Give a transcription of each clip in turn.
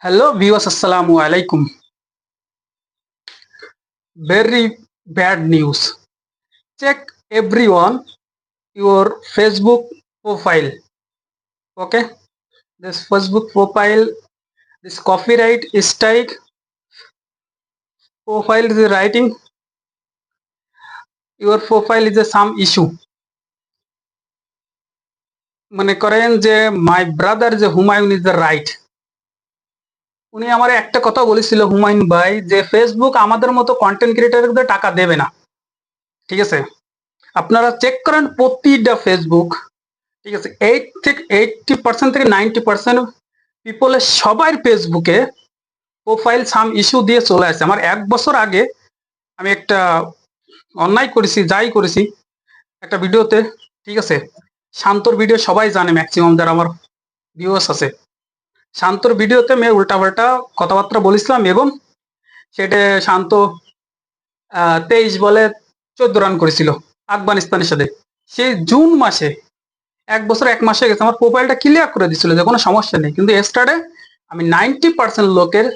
Hello viewers, Assalamu alaikum. Very bad news. Check everyone your Facebook profile. Okay, this Facebook profile, this copyright strike profile is writing your profile is a some issue. মনে করেন যে my brother যে Humayun is the right. উনি আমার একটা কথা বলেছিল হুমায়ুন ভাই যে ফেসবুক আমাদের মতো কন্টেন্ট ক্রিয়েটরদের টাকা দেবে না। ঠিক আছে, আপনারা চেক করেন প্রতিটা ফেসবুক, ঠিক আছে, 80% থেকে 90% পিপলের সবার ফেসবুকে প্রোফাইল সাম ইস্যু দিয়ে চলে আসে। আমার 1 বছর আগে আমি একটা অন্যায় করেছি, যাই করেছি একটা ভিডিওতে, ঠিক আছে, শান্তর ভিডিও সবাই জানে, ম্যাক্সিমাম যারা আমার ভিউয়ার্স আছে। শান্তর ভিডিওতে আমি উল্টাপাল্টা কথাবার্তা বলেছিলাম এবং সেটা শান্ত 23 বলে 14 রান করেছিল আফগানিস্তানের সাথে। সেই জুন মাসে 1 বছর 1 মাস হয়ে গেছে, আমার প্রোফাইলটা ক্লিয়ার করে দিছিল যে কোনো সমস্যা নেই, কিন্তু এস্টারডে আমি 90% লোকের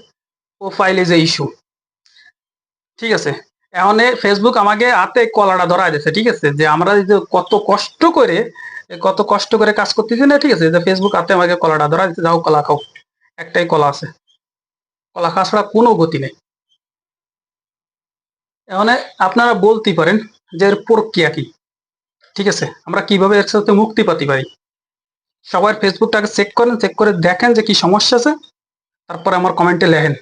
প্রোফাইলে যে ইস্যু। ঠিক আছে, এখন ফেসবুক আমাকে হাতে কলাটা ধরা দিয়েছে। ঠিক আছে, যে আমরা যে কত কষ্ট করে কাজ করতেছি না, ঠিক আছে, যে ফেসবুক হাতে আমাকে কলাটা ধরা দিচ্ছে, যাও কলা খাও, একটাই কলা আছে, কলা খাওয়া ছাড়া কোনো গতি নেই। এখন আপনারা বলতেই পারেন যে এর প্রক্রিয়া কি, ঠিক আছে, আমরা কিভাবে এর সাথে মুক্তি পেতে পারি। সবার ফেসবুকটাকে চেক করেন, চেক করে দেখেন যে কি সমস্যা আছে, তারপরে আমার কমেন্টে লেখেন।